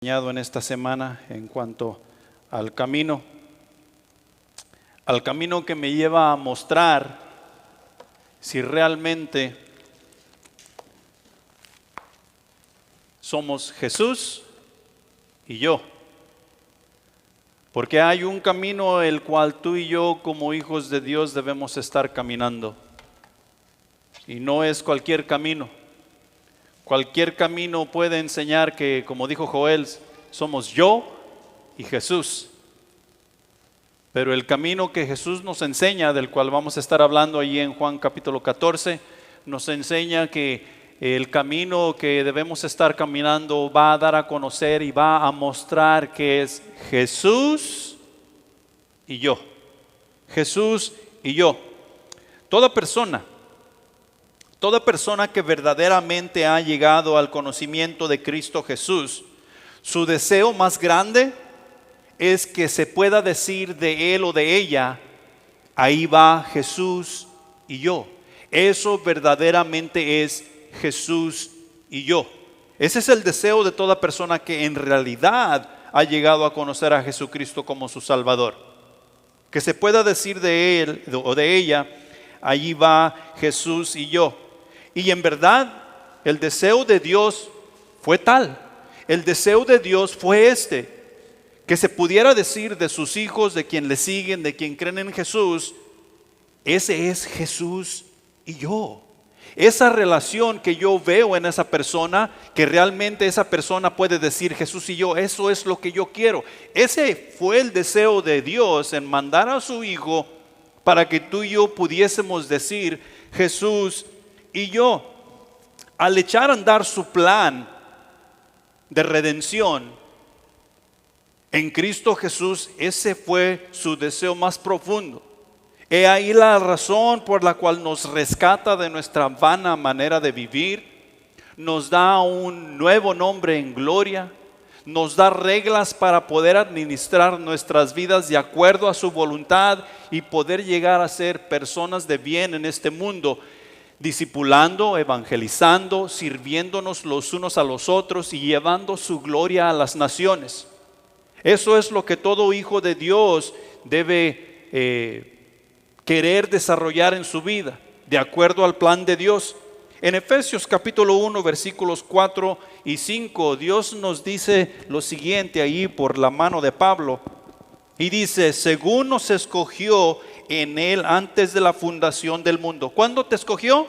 En esta semana en cuanto al camino que me lleva a mostrar si realmente somos Jesús y yo. Porque hay un camino el cual tú y yo como hijos de Dios debemos estar caminando. Y no es cualquier camino. Cualquier camino puede enseñar que, como dijo Joel, somos yo y Jesús. Pero el camino que Jesús nos enseña, del cual vamos a estar hablando allí en Juan capítulo 14, nos enseña que el camino que debemos estar caminando va a dar a conocer y va a mostrar que es Jesús y yo. Jesús y yo. Toda persona que verdaderamente ha llegado al conocimiento de Cristo Jesús, su deseo más grande es que se pueda decir de él o de ella, ahí va Jesús y yo. Eso verdaderamente es Jesús y yo. Ese es el deseo de toda persona que en realidad ha llegado a conocer a Jesucristo como su Salvador. Que se pueda decir de él o de ella, allí va Jesús y yo. Y en verdad, el deseo de Dios fue tal. El deseo de Dios fue que se pudiera decir de sus hijos, de quien le siguen, de quien creen en Jesús, ese es Jesús y yo. Esa relación que yo veo en esa persona, que realmente esa persona puede decir Jesús y yo, eso es lo que yo quiero. Ese fue el deseo de Dios en mandar a su Hijo para que tú y yo pudiésemos decir Jesús y yo. Al echar a andar su plan de redención en Cristo Jesús, ese fue su deseo más profundo. He ahí la razón por la cual nos rescata de nuestra vana manera de vivir, nos da un nuevo nombre en gloria, nos da reglas para poder administrar nuestras vidas de acuerdo a su voluntad y poder llegar a ser personas de bien en este mundo, discipulando, evangelizando, sirviéndonos los unos a los otros y llevando su gloria a las naciones. Eso es lo que todo hijo de Dios debe querer desarrollar en su vida, de acuerdo al plan de Dios. En Efesios capítulo 1, versículos 4 y 5, Dios nos dice lo siguiente ahí por la mano de Pablo. Y dice, según nos escogió en Él antes de la fundación del mundo. ¿Cuándo te escogió?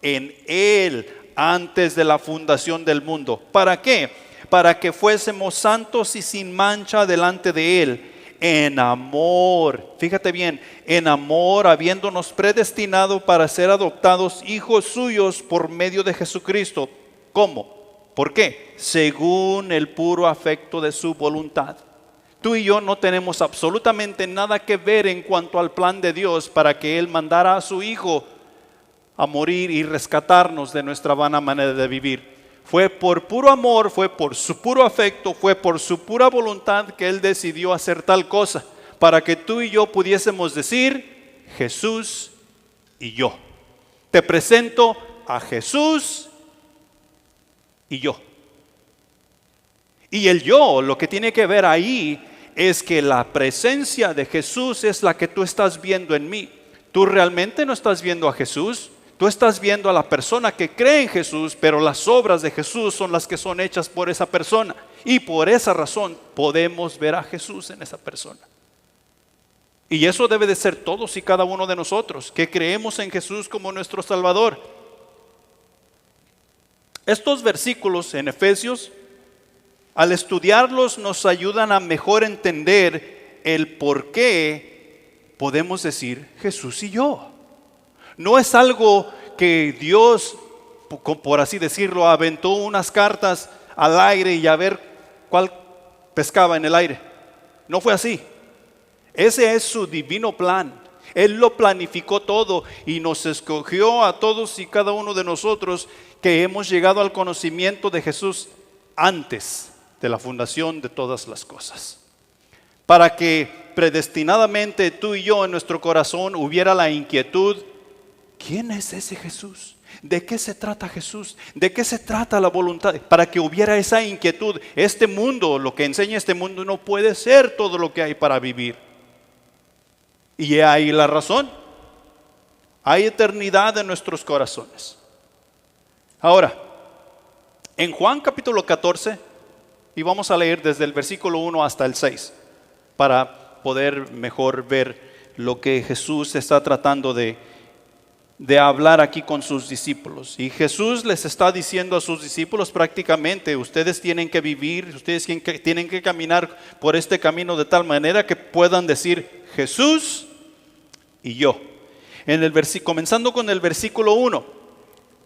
En Él antes de la fundación del mundo. ¿Para qué? Para que fuésemos santos y sin mancha delante de Él, en amor. Fíjate bien, en amor, habiéndonos predestinado para ser adoptados hijos suyos por medio de Jesucristo. ¿Cómo? ¿Por qué? Según el puro afecto de su voluntad. Tú y yo no tenemos absolutamente nada que ver en cuanto al plan de Dios para que Él mandara a su Hijo a morir y rescatarnos de nuestra vana manera de vivir. Fue por puro amor, fue por su puro afecto, fue por su pura voluntad que Él decidió hacer tal cosa, para que tú y yo pudiésemos decir Jesús y yo. Te presento a Jesús y yo. Y el yo, lo que tiene que ver ahí es que la presencia de Jesús es la que tú estás viendo en mí. Tú realmente no estás viendo a Jesús, tú estás viendo a la persona que cree en Jesús, pero las obras de Jesús son las que son hechas por esa persona. Y por esa razón podemos ver a Jesús en esa persona. Y eso debe de ser todos y cada uno de nosotros, que creemos en Jesús como nuestro Salvador. Estos versículos en Efesios, al estudiarlos nos ayudan a mejor entender el por qué podemos decir Jesús y yo. No es algo que Dios, por así decirlo, aventó unas cartas al aire y a ver cuál pescaba en el aire. No fue así. Ese es su divino plan. Él lo planificó todo y nos escogió a todos y cada uno de nosotros que hemos llegado al conocimiento de Jesús antes de la fundación de todas las cosas, para que predestinadamente tú y yo en nuestro corazón hubiera la inquietud, ¿quién es ese Jesús? ¿De qué se trata Jesús? ¿De qué se trata la voluntad? Para que hubiera esa inquietud. Este mundo, lo que enseña este mundo no puede ser todo lo que hay para vivir. Y he ahí la razón. Hay eternidad en nuestros corazones. Ahora, en Juan capítulo 14, y vamos a leer desde el versículo 1 hasta el 6, para poder mejor ver lo que Jesús está tratando de hablar aquí con sus discípulos. Y Jesús les está diciendo a sus discípulos prácticamente: ustedes tienen que vivir, ustedes tienen que caminar por este camino de tal manera que puedan decir Jesús y yo. Comenzando con el versículo 1,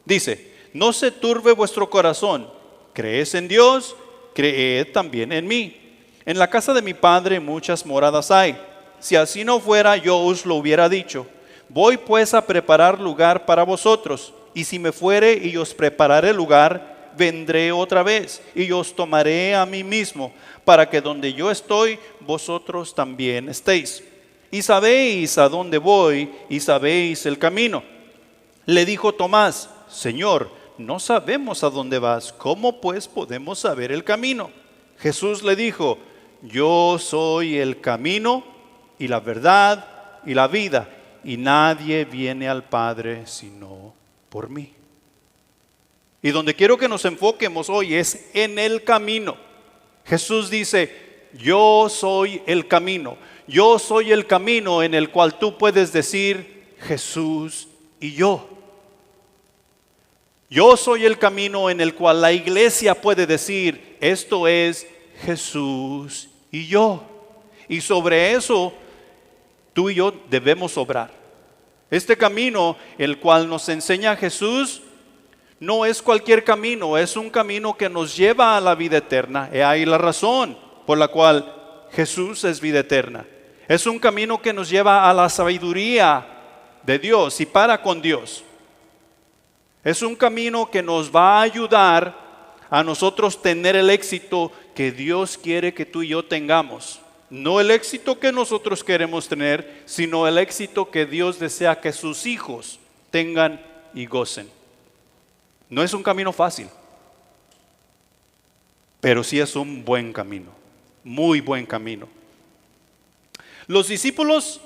dice: no se turbe vuestro corazón, creed en Dios, creed también en mí. En la casa de mi Padre muchas moradas hay. Si así no fuera, yo os lo hubiera dicho. Voy pues a preparar lugar para vosotros, y si me fuere y os prepararé lugar, vendré otra vez, y os tomaré a mí mismo, para que donde yo estoy, vosotros también estéis. Y sabéis a dónde voy, y sabéis el camino. Le dijo Tomás: Señor, no sabemos a dónde vas, ¿cómo pues podemos saber el camino? Jesús le dijo: yo soy el camino y la verdad y la vida, y nadie viene al Padre sino por mí. Y donde quiero que nos enfoquemos hoy es en el camino. Jesús dice: yo soy el camino. Yo soy el camino en el cual tú puedes decir Jesús y yo. Yo soy el camino en el cual la iglesia puede decir: esto es Jesús y yo. Y sobre eso tú y yo debemos obrar. Este camino, el cual nos enseña Jesús, no es cualquier camino, es un camino que nos lleva a la vida eterna. He ahí la razón por la cual Jesús es vida eterna. Es un camino que nos lleva a la sabiduría de Dios y para con Dios. Es un camino que nos va a ayudar a nosotros tener el éxito que Dios quiere que tú y yo tengamos. No el éxito que nosotros queremos tener, sino el éxito que Dios desea que sus hijos tengan y gocen. No es un camino fácil, pero sí es un buen camino, muy buen camino. Los discípulos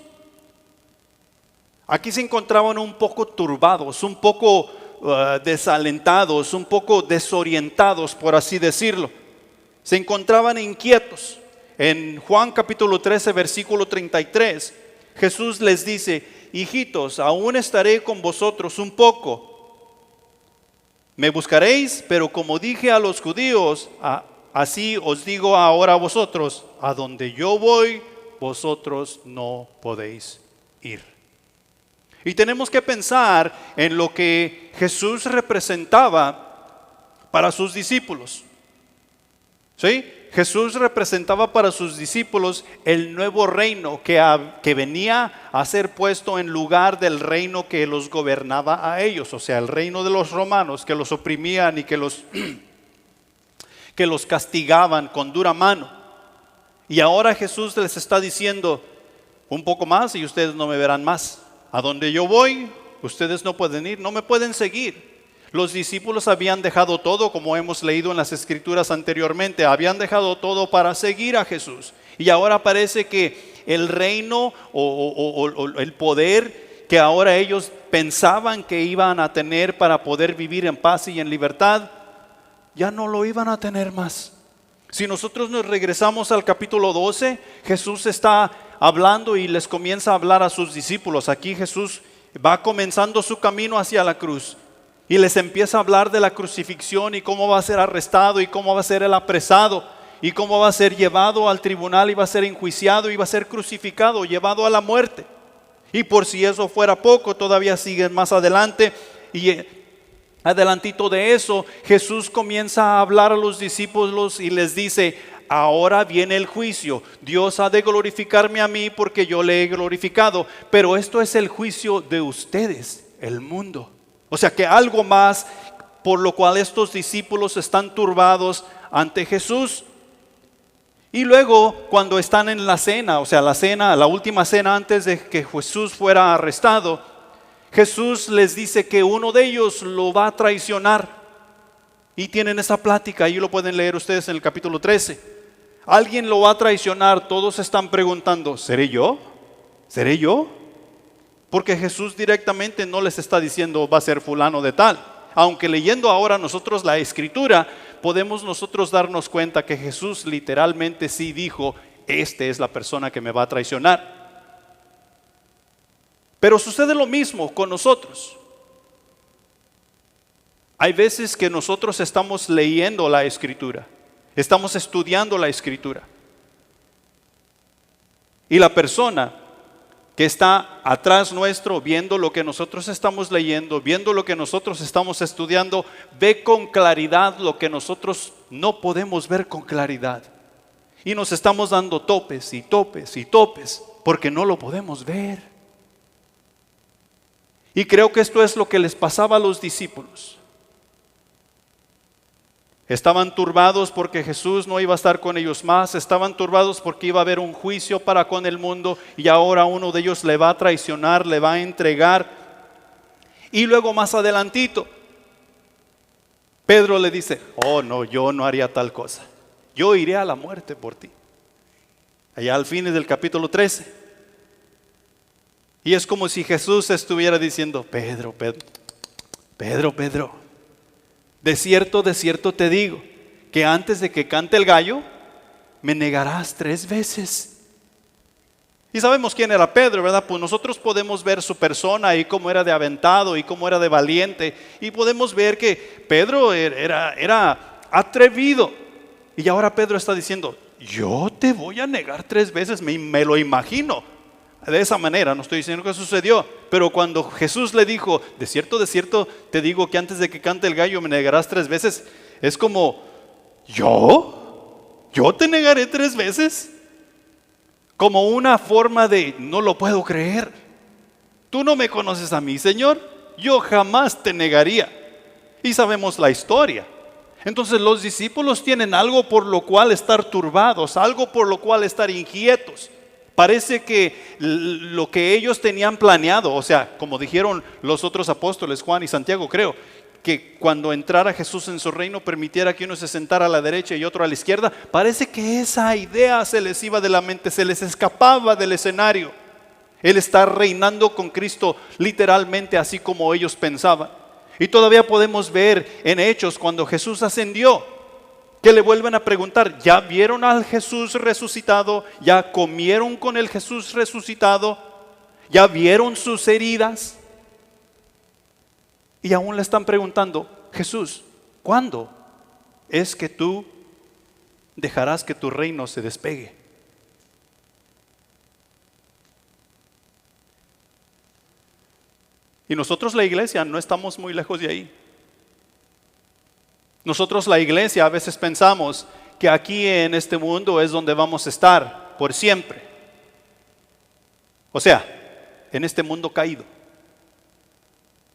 aquí se encontraban un poco turbados, un poco desalentados, un poco desorientados, por así decirlo. Se encontraban inquietos. En Juan capítulo 13, versículo 33, Jesús les dice: hijitos, aún estaré con vosotros un poco. Me buscaréis, pero como dije a los judíos, así os digo ahora a vosotros: a donde yo voy, vosotros no podéis ir. Y tenemos que pensar en lo que Jesús representaba para sus discípulos. ¿Sí? Jesús representaba para sus discípulos el nuevo reino que venía a ser puesto en lugar del reino que los gobernaba a ellos. O sea, el reino de los romanos, que los oprimían y que los castigaban con dura mano. Y ahora Jesús les está diciendo: un poco más y ustedes no me verán más. A donde yo voy, ustedes no pueden ir, no me pueden seguir. Los discípulos habían dejado todo, como hemos leído en las escrituras anteriormente, habían dejado todo para seguir a Jesús. Y ahora parece que el reino o el poder que ahora ellos pensaban que iban a tener para poder vivir en paz y en libertad, ya no lo iban a tener más. Si nosotros nos regresamos al capítulo 12, Jesús está hablando y les comienza a hablar a sus discípulos. Aquí Jesús va comenzando su camino hacia la cruz y les empieza a hablar de la crucifixión y cómo va a ser arrestado y cómo va a ser el apresado y cómo va a ser llevado al tribunal y va a ser enjuiciado y va a ser crucificado, llevado a la muerte. Y por si eso fuera poco, todavía siguen más adelante y adelantito de eso, Jesús comienza a hablar a los discípulos y les dice: ahora viene el juicio. Dios ha de glorificarme a mí porque yo le he glorificado. Pero esto es el juicio de ustedes, el mundo. O sea que algo más por lo cual estos discípulos están turbados ante Jesús. Y luego cuando están en la cena, o sea la última cena antes de que Jesús fuera arrestado, Jesús les dice que uno de ellos lo va a traicionar. Y tienen esa plática, ahí lo pueden leer ustedes en el capítulo 13. Alguien lo va a traicionar, todos están preguntando, ¿seré yo? ¿Seré yo? Porque Jesús directamente no les está diciendo va a ser fulano de tal. Aunque leyendo ahora nosotros la escritura, podemos nosotros darnos cuenta que Jesús literalmente sí dijo, esta es la persona que me va a traicionar. Pero sucede lo mismo con nosotros. Hay veces que nosotros estamos leyendo la escritura, estamos estudiando la escritura. Y la persona que está atrás nuestro, viendo lo que nosotros estamos leyendo, viendo lo que nosotros estamos estudiando, ve con claridad lo que nosotros no podemos ver con claridad. Y nos estamos dando topes y topes y topes, porque no lo podemos ver. Y creo que esto es lo que les pasaba a los discípulos. Estaban turbados porque Jesús no iba a estar con ellos más. Estaban turbados porque iba a haber un juicio para con el mundo. Y ahora uno de ellos le va a traicionar, le va a entregar. Y luego más adelantito, Pedro le dice, oh no, yo no haría tal cosa. Yo iré a la muerte por ti. Allá al fin del capítulo 13. Y es como si Jesús estuviera diciendo, Pedro, de cierto te digo, que antes de que cante el gallo, me negarás 3 veces. Y sabemos quién era Pedro, ¿verdad? Pues nosotros podemos ver su persona y cómo era de aventado y cómo era de valiente. Y podemos ver que Pedro era atrevido. Y ahora Pedro está diciendo, yo te voy a negar 3 veces, me lo imagino. De esa manera, no estoy diciendo que sucedió, pero cuando Jesús le dijo, de cierto te digo que antes de que cante el gallo me negarás 3 veces, es como, ¿yo te negaré 3 veces? Como una forma de, no lo puedo creer. Tú no me conoces a mí, Señor, yo jamás te negaría. Y sabemos la historia. Entonces los discípulos tienen algo por lo cual estar turbados, algo por lo cual estar inquietos. Parece que lo que ellos tenían planeado, o sea, como dijeron los otros apóstoles, Juan y Santiago, creo, que cuando entrara Jesús en su reino permitiera que uno se sentara a la derecha y otro a la izquierda, parece que esa idea se les iba de la mente, se les escapaba del escenario. Él está reinando con Cristo literalmente así como ellos pensaban. Y todavía podemos ver en Hechos cuando Jesús ascendió, que le vuelven a preguntar, ¿ya vieron al Jesús resucitado? ¿Ya comieron con el Jesús resucitado? ¿Ya vieron sus heridas? Y aún le están preguntando, Jesús, ¿cuándo es que tú dejarás que tu reino se despegue? Y nosotros la iglesia no estamos muy lejos de ahí. Nosotros la iglesia a veces pensamos que aquí en este mundo es donde vamos a estar por siempre. O sea, en este mundo caído.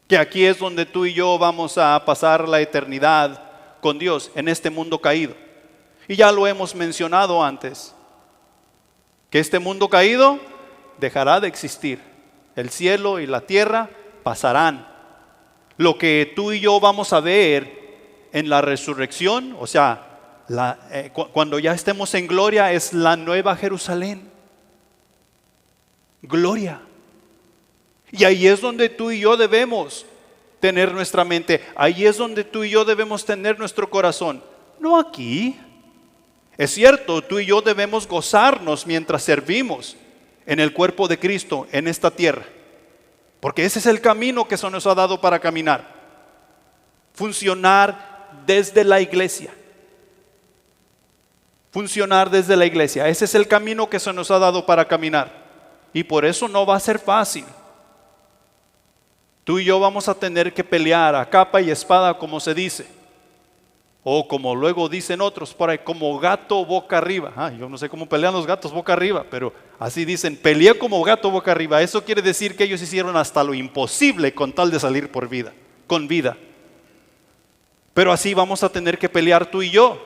Que aquí es donde tú y yo vamos a pasar la eternidad con Dios, en este mundo caído. Y ya lo hemos mencionado antes, que este mundo caído dejará de existir. El cielo y la tierra pasarán. Lo que tú y yo vamos a ver en la resurrección, o sea, cuando ya estemos en gloria, es la nueva Jerusalén. Gloria. Y ahí es donde tú y yo debemos tener nuestra mente. Ahí es donde tú y yo debemos tener nuestro corazón. No aquí. Es cierto, tú y yo debemos gozarnos mientras servimos en el cuerpo de Cristo en esta tierra. Porque ese es el camino que se nos ha dado para caminar. Funcionar desde la iglesia. Funcionar desde la iglesia. Ese es el camino que se nos ha dado para caminar. Y por eso no va a ser fácil. Tú y yo vamos a tener que pelear a capa y espada, como se dice. O como luego dicen otros por ahí, como gato boca arriba. Yo no sé cómo pelean los gatos boca arriba, pero así dicen, peleé como gato boca arriba. Eso quiere decir que ellos hicieron hasta lo imposible con tal de salir con vida. Pero así vamos a tener que pelear tú y yo.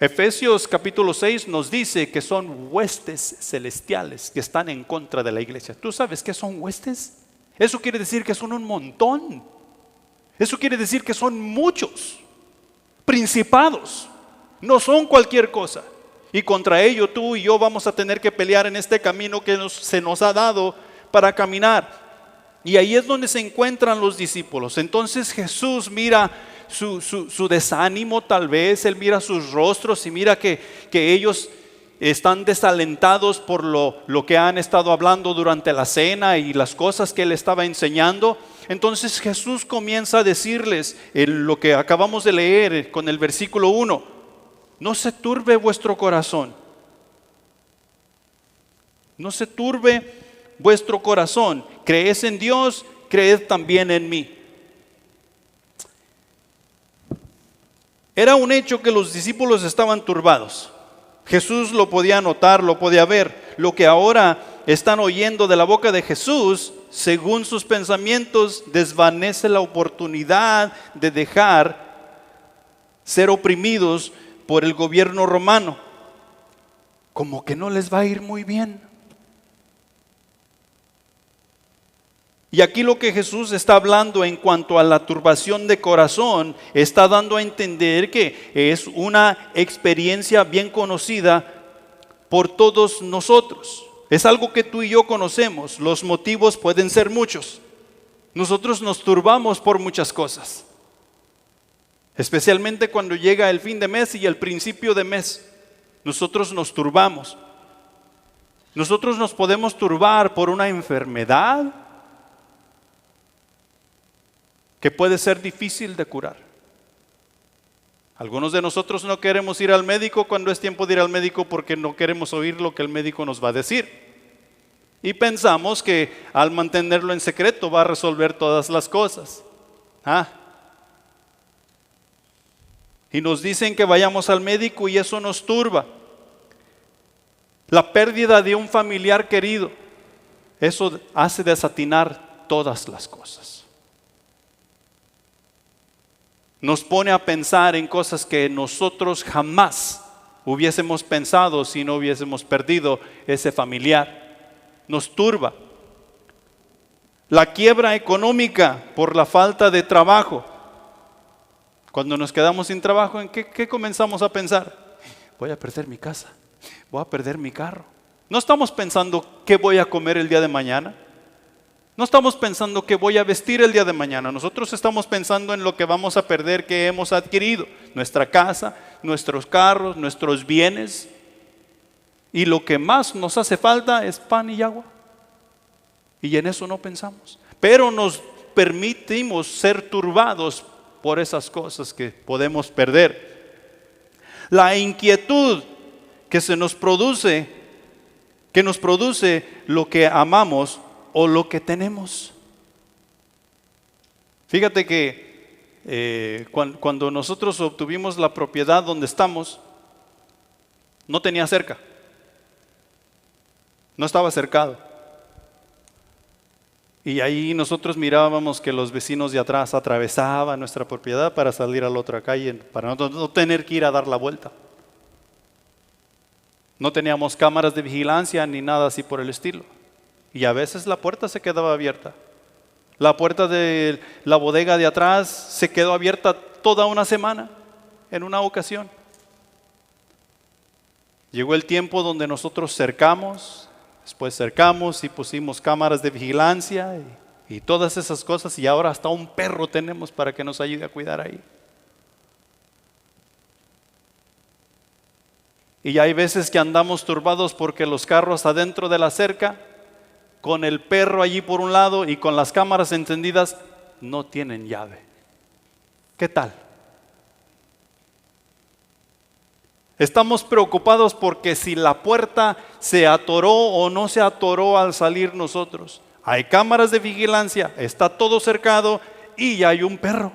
Efesios capítulo 6 nos dice que son huestes celestiales que están en contra de la iglesia. ¿Tú sabes qué son huestes? Eso quiere decir que son un montón. Eso quiere decir que son muchos principados. No son cualquier cosa. Y contra ello tú y yo vamos a tener que pelear en este camino que se nos ha dado para caminar. Y ahí es donde se encuentran los discípulos. Entonces Jesús mira su desánimo, tal vez Él mira sus rostros y mira que ellos están desalentados por lo que han estado hablando durante la cena y las cosas que Él estaba enseñando. Entonces Jesús comienza a decirles lo que acabamos de leer con el versículo 1: no se turbe vuestro corazón. No se turbe vuestro corazón. Creed en Dios, creed también en mí. Era un hecho que los discípulos estaban turbados. Jesús lo podía notar, lo podía ver. Lo que ahora están oyendo de la boca de Jesús, según sus pensamientos, desvanece la oportunidad de dejar ser oprimidos por el gobierno romano. Como que no les va a ir muy bien. Y aquí lo que Jesús está hablando en cuanto a la turbación de corazón, está dando a entender que es una experiencia bien conocida por todos nosotros. Es algo que tú y yo conocemos. Los motivos pueden ser muchos. Nosotros nos turbamos por muchas cosas. Especialmente cuando llega el fin de mes y el principio de mes. Nosotros nos turbamos. Nosotros nos podemos turbar por una enfermedad que puede ser difícil de curar. Algunos de nosotros no queremos ir al médico cuando es tiempo de ir al médico porque no queremos oír lo que el médico nos va a decir. Y pensamos que al mantenerlo en secreto va a resolver todas las cosas. Y nos dicen que vayamos al médico y eso nos turba. La pérdida de un familiar querido, eso hace desatinar todas las cosas. Nos pone a pensar en cosas que nosotros jamás hubiésemos pensado si no hubiésemos perdido ese familiar. Nos turba. La quiebra económica por la falta de trabajo. Cuando nos quedamos sin trabajo, ¿en qué comenzamos a pensar? Voy a perder mi casa, voy a perder mi carro. No estamos pensando qué voy a comer el día de mañana. No estamos pensando qué voy a vestir el día de mañana. Nosotros estamos pensando en lo que vamos a perder, que hemos adquirido. Nuestra casa, nuestros carros, nuestros bienes. Y lo que más nos hace falta es pan y agua. Y en eso no pensamos. Pero nos permitimos ser turbados por esas cosas que podemos perder. La inquietud que nos produce lo que amamos o lo que tenemos. Fíjate que cuando nosotros obtuvimos la propiedad donde estamos, no tenía cerca, no estaba cercado. Y ahí nosotros mirábamos que los vecinos de atrás atravesaban nuestra propiedad para salir a la otra calle, para no tener que ir a dar la vuelta. No teníamos cámaras de vigilancia ni nada así por el estilo. Y a veces la puerta se quedaba abierta. La puerta de la bodega de atrás se quedó abierta toda una semana en una ocasión. Llegó el tiempo donde nosotros cercamos, después cercamos y pusimos cámaras de vigilancia y todas esas cosas, y ahora hasta un perro tenemos para que nos ayude a cuidar ahí. Y hay veces que andamos turbados porque los carros adentro de la cerca, con el perro allí por un lado y con las cámaras encendidas, no tienen llave. ¿Qué tal? Estamos preocupados porque si la puerta se atoró o no se atoró al salir nosotros. Hay cámaras de vigilancia, está todo cercado y ya hay un perro.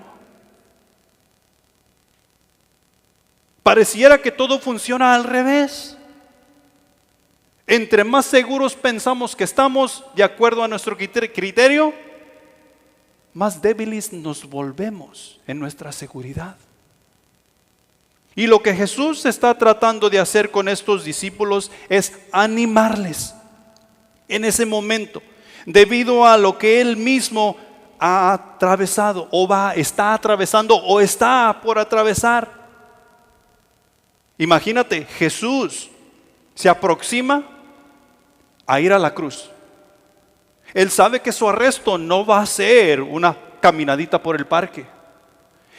Pareciera que todo funciona al revés. Entre más seguros pensamos que estamos, de acuerdo a nuestro criterio, más débiles nos volvemos en nuestra seguridad. Y lo que Jesús está tratando de hacer con estos discípulos es animarles en ese momento, debido a lo que Él mismo ha atravesado está atravesando o está por atravesar. Imagínate, Jesús se aproxima a ir a la cruz. Él sabe que su arresto no va a ser una caminadita por el parque.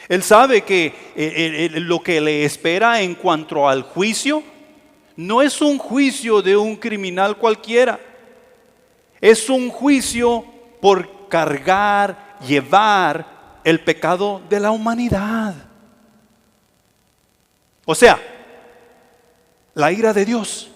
Él sabe que lo que le espera en cuanto al juicio no es un juicio de un criminal cualquiera. Es un juicio por cargar, llevar el pecado de la humanidad. O sea, la ira de Dios.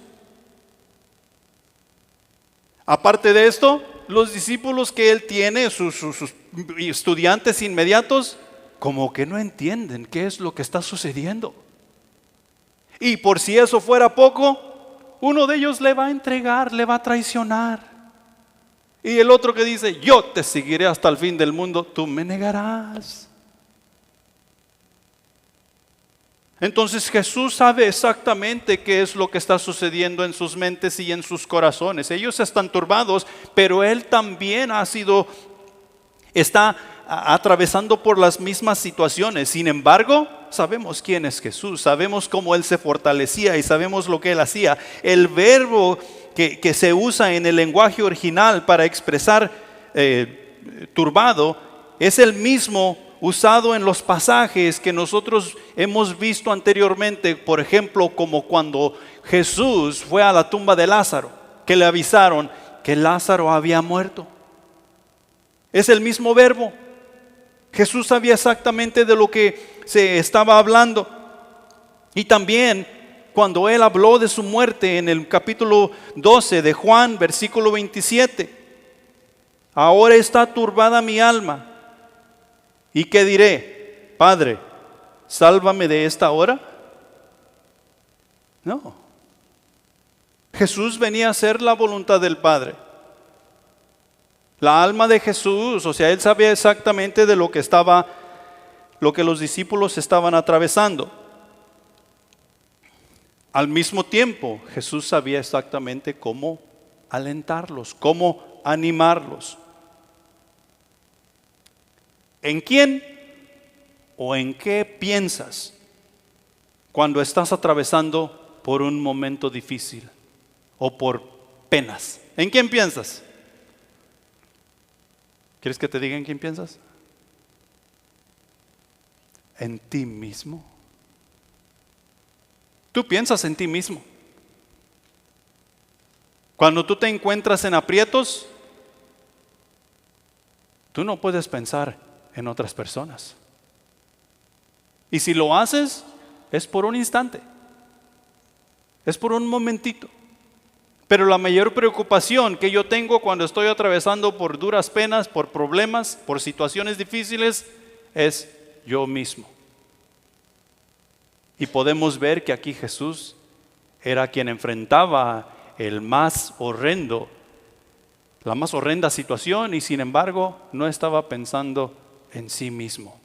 Aparte de esto, los discípulos que Él tiene, sus estudiantes inmediatos, como que no entienden qué es lo que está sucediendo. Y por si eso fuera poco, uno de ellos le va a entregar, le va a traicionar. Y el otro que dice, yo te seguiré hasta el fin del mundo, tú me negarás. Entonces Jesús sabe exactamente qué es lo que está sucediendo en sus mentes y en sus corazones. Ellos están turbados, pero Él también está atravesando por las mismas situaciones. Sin embargo, sabemos quién es Jesús, sabemos cómo Él se fortalecía y sabemos lo que Él hacía. El verbo que se usa en el lenguaje original para expresar turbado es el mismo usado en los pasajes que nosotros hemos visto anteriormente. Por ejemplo, como cuando Jesús fue a la tumba de Lázaro, que le avisaron que Lázaro había muerto. Es el mismo verbo. Jesús sabía exactamente de lo que se estaba hablando. Y también cuando Él habló de su muerte en el capítulo 12 de Juan, versículo 27. Ahora está turbada mi alma. ¿Y qué diré? Padre, sálvame de esta hora. No. Jesús venía a hacer la voluntad del Padre. La alma de Jesús, o sea, Él sabía exactamente de lo que los discípulos estaban atravesando. Al mismo tiempo, Jesús sabía exactamente cómo alentarlos, cómo animarlos. ¿En quién o en qué piensas cuando estás atravesando por un momento difícil o por penas? ¿En quién piensas? ¿Quieres que te diga en quién piensas? En ti mismo. Tú piensas en ti mismo. Cuando tú te encuentras en aprietos, tú no puedes pensar en otras personas. Y si lo haces, es por un instante, es por un momentito. Pero la mayor preocupación que yo tengo cuando estoy atravesando por duras penas, por problemas, por situaciones difíciles, es yo mismo. Y podemos ver que aquí Jesús era quien enfrentaba la más horrenda situación, y sin embargo no estaba pensando en sí mismo.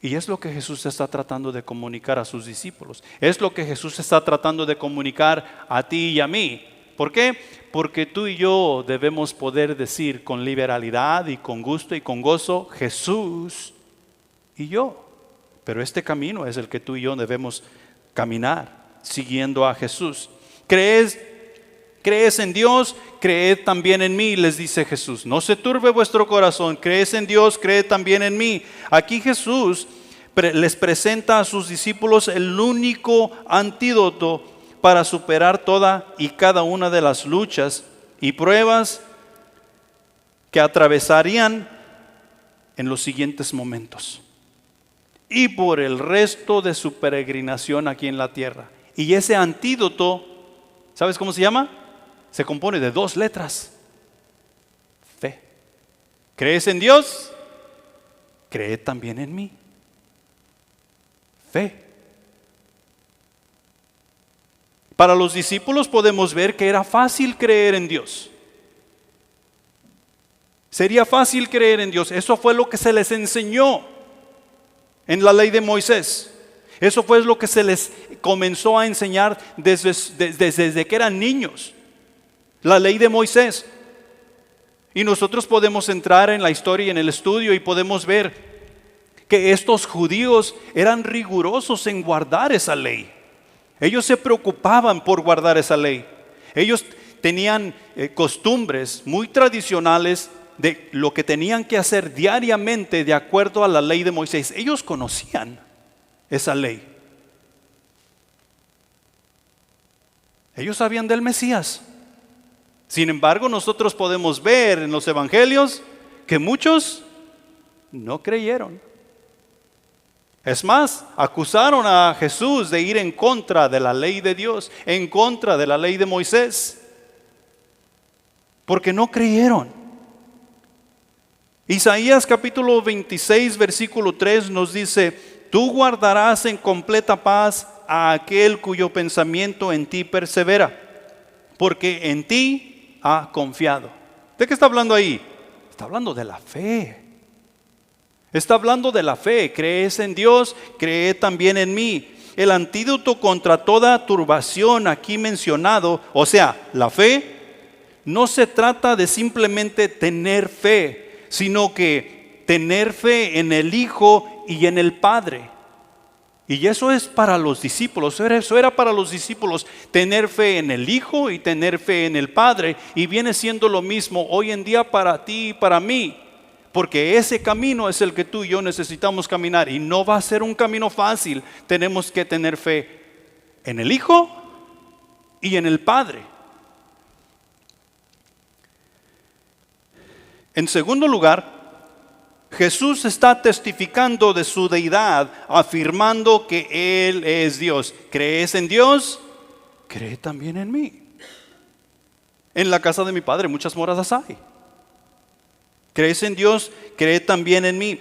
Y es lo que Jesús está tratando de comunicar a sus discípulos. Es lo que Jesús está tratando de comunicar a ti y a mí. ¿Por qué? Porque tú y yo debemos poder decir con liberalidad y con gusto y con gozo, Jesús y yo. Pero este camino es el que tú y yo debemos caminar, siguiendo a Jesús. ¿Crees en Dios? Creed también en mí, les dice Jesús. No se turbe vuestro corazón. ¿Crees en Dios? Creed también en mí. Aquí Jesús les presenta a sus discípulos el único antídoto para superar toda y cada una de las luchas y pruebas que atravesarían en los siguientes momentos y por el resto de su peregrinación aquí en la tierra. Y ese antídoto, ¿sabes cómo se llama? Se compone de 2 letras. Fe. ¿Crees en Dios? Cree también en mí. Fe. Para los discípulos podemos ver que era fácil creer en Dios. Sería fácil creer en Dios. Eso fue lo que se les enseñó en la ley de Moisés. Eso fue lo que se les comenzó a enseñar desde que eran niños. La ley de Moisés. Y nosotros podemos entrar en la historia y en el estudio y podemos ver que estos judíos eran rigurosos en guardar esa ley. Ellos se preocupaban por guardar esa ley. Ellos tenían costumbres muy tradicionales de lo que tenían que hacer diariamente de acuerdo a la ley de Moisés. Ellos conocían esa ley. Ellos sabían del Mesías. Sin embargo, nosotros podemos ver en los evangelios que muchos no creyeron. Es más, acusaron a Jesús de ir en contra de la ley de Dios, en contra de la ley de Moisés, porque no creyeron. Isaías capítulo 26 versículo 3 nos dice: tú guardarás en completa paz a aquel cuyo pensamiento en ti persevera, porque en ti ha confiado. ¿De qué está hablando ahí? Está hablando de la fe. Está hablando de la fe. Crees en Dios, cree también en mí. El antídoto contra toda turbación aquí mencionado, o sea, la fe, no se trata de simplemente tener fe, sino que tener fe en el Hijo y en el Padre. Y eso es para los discípulos, eso era para los discípulos, tener fe en el Hijo y tener fe en el Padre. Y viene siendo lo mismo hoy en día para ti y para mí, porque ese camino es el que tú y yo necesitamos caminar. Y no va a ser un camino fácil. Tenemos que tener fe en el Hijo y en el Padre. En segundo lugar, Jesús está testificando de su deidad, afirmando que Él es Dios. ¿Crees en Dios? Cree también en mí. En la casa de mi Padre muchas moradas hay. ¿Crees en Dios? Cree también en mí.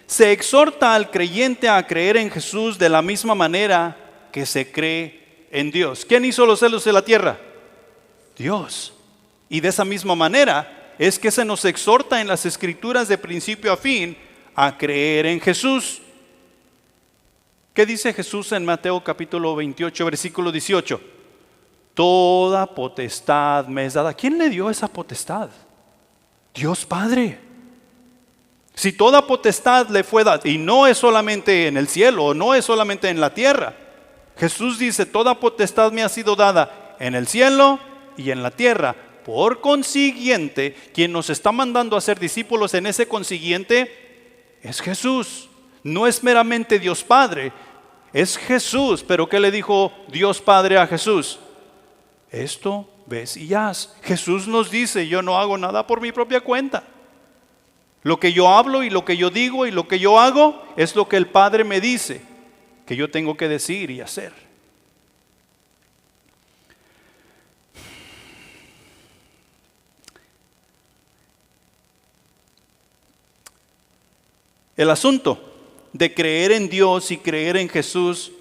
Se exhorta al creyente a creer en Jesús de la misma manera que se cree en Dios. ¿Quién hizo los cielos y la tierra? Dios. Y de esa misma manera es que se nos exhorta en las Escrituras de principio a fin a creer en Jesús. ¿Qué dice Jesús en Mateo capítulo 28 versículo 18? Toda potestad me es dada. ¿Quién le dio esa potestad? Dios Padre. Si toda potestad le fue dada, y no es solamente en el cielo, no es solamente en la tierra. Jesús dice: toda potestad me ha sido dada en el cielo y en la tierra. Por consiguiente, quien nos está mandando a ser discípulos en ese consiguiente es Jesús. No es meramente Dios Padre, es Jesús. Pero ¿qué le dijo Dios Padre a Jesús? Esto ves y haz. Jesús nos dice: yo no hago nada por mi propia cuenta. Lo que yo hablo y lo que yo digo y lo que yo hago es lo que el Padre me dice que yo tengo que decir y hacer. El asunto de creer en Dios y creer en Jesús